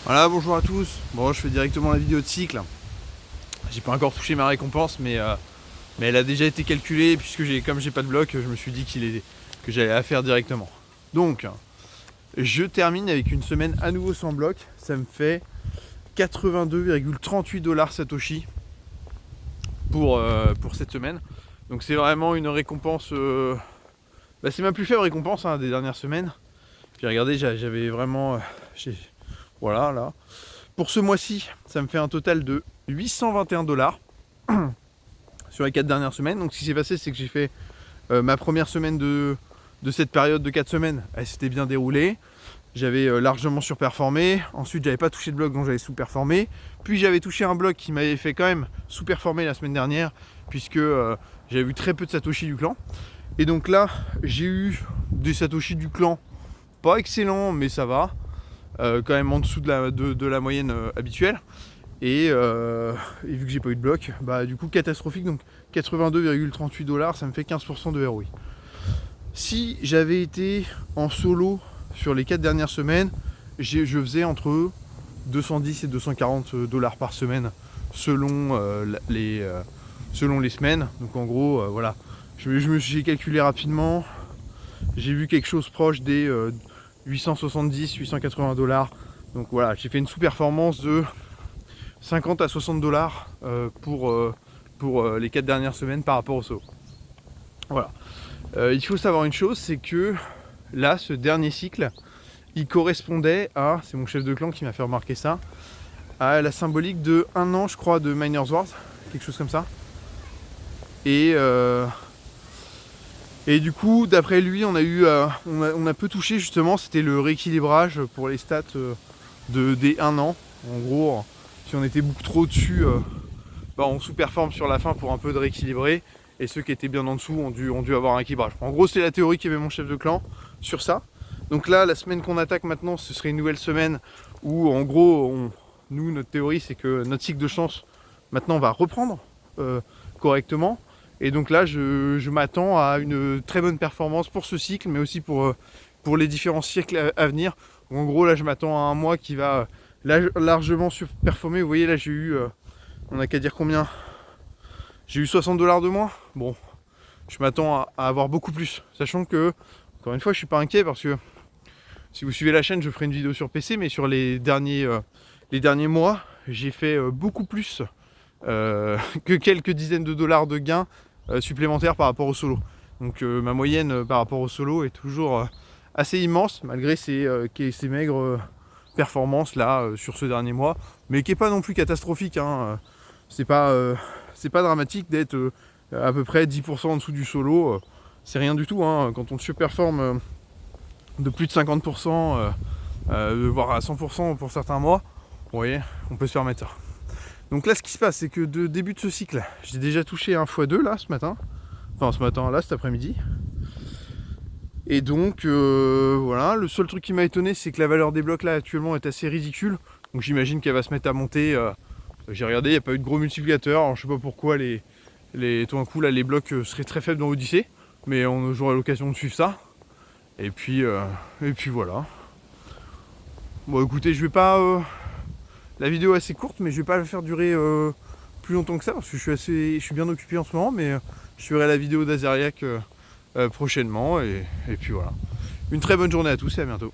Voilà, bonjour à tous. Bon, je fais directement la vidéo de cycle. J'ai pas encore touché ma récompense, mais elle a déjà été calculée. Puisque comme j'ai pas de bloc, je me suis dit que j'allais la faire directement. Donc, je termine avec une semaine à nouveau sans bloc. Ça me fait 82,38 $ Satoshi pour cette semaine. Donc c'est vraiment une récompense. C'est ma plus faible récompense des dernières semaines. Puis regardez, j'avais vraiment. Voilà, là. Pour ce mois-ci, ça me fait un total de 821 $ sur les 4 dernières semaines. Donc ce qui s'est passé, c'est que j'ai fait ma première semaine de cette période de 4 semaines. Elle s'était bien déroulée. J'avais largement surperformé. Ensuite, j'avais pas touché de bloc, donc j'avais sous-performé. Puis j'avais touché un bloc qui m'avait fait quand même sous-performer la semaine dernière, puisque j'avais vu très peu de Satoshi du clan. Et donc là, j'ai eu des Satoshi du clan pas excellents, mais ça va. Quand même en dessous de la moyenne habituelle. Et vu que j'ai pas eu de bloc, du coup catastrophique. Donc 82,38 $, ça me fait 15% de ROI. Si j'avais été en solo sur les 4 dernières semaines, je faisais entre 210 et 240 $ par semaine selon les semaines. Donc en gros, voilà, j'ai calculé rapidement. J'ai vu quelque chose proche des 870-880 $. Donc voilà, j'ai fait une sous-performance de 50 à 60 $ pour les 4 dernières semaines par rapport au solo. Voilà. Il faut savoir une chose, c'est que là, ce dernier cycle, il correspondait à, c'est mon chef de clan qui m'a fait remarquer ça, à la symbolique de 1 an, je crois, de Miners Wars, quelque chose comme ça. Et du coup, d'après lui, on a peu touché justement, c'était le rééquilibrage pour les stats des 1 an. En gros, si on était beaucoup trop au-dessus, on sous-performe sur la fin pour un peu de rééquilibrer. Et ceux qui étaient bien en dessous ont dû avoir un équilibrage. En gros, c'est la théorie qu'avait mon chef de clan sur ça. Donc là, la semaine qu'on attaque maintenant, ce serait une nouvelle semaine où, en gros, nous, notre théorie, c'est que notre cycle de chance, maintenant, va reprendre correctement. Et donc là, je m'attends à une très bonne performance pour ce cycle, mais aussi pour les différents cycles à venir. Donc en gros, là, je m'attends à un mois qui va largement surperformer. Vous voyez, là, j'ai eu, on n'a qu'à dire combien. J'ai eu 60 $ de moins. Bon, je m'attends à avoir beaucoup plus. Sachant que, encore une fois, je suis pas inquiet parce que si vous suivez la chaîne, je ferai une vidéo sur PC, mais sur les derniers mois, j'ai fait beaucoup plus que quelques dizaines de dollars de gains supplémentaires par rapport au solo. Donc ma moyenne par rapport au solo est toujours assez immense, malgré ces maigres performances là sur ce dernier mois, mais qui n'est pas non plus catastrophique. C'est pas dramatique d'être à peu près 10% en dessous du solo. C'est rien du tout. Quand on surperforme de plus de 50%, voire à 100% pour certains mois, vous voyez, on peut se permettre ça. Donc là, ce qui se passe, c'est que de début de ce cycle, j'ai déjà touché un x2 là ce matin. Enfin, ce matin, là, cet après-midi. Et donc, voilà, le seul truc qui m'a étonné, c'est que la valeur des blocs là actuellement est assez ridicule. Donc j'imagine qu'elle va se mettre à monter. J'ai regardé, il n'y a pas eu de gros multiplicateur. Alors je sais pas pourquoi tout d'un coup là, les blocs seraient très faibles dans Odyssey. Mais j'aurai l'occasion de suivre ça. Et puis voilà. Bon, écoutez, je vais pas. La vidéo est assez courte, mais je vais pas la faire durer plus longtemps que ça parce que je suis bien occupé en ce moment, mais je ferai la vidéo d'Azeriac prochainement et puis voilà. Une très bonne journée à tous et à bientôt.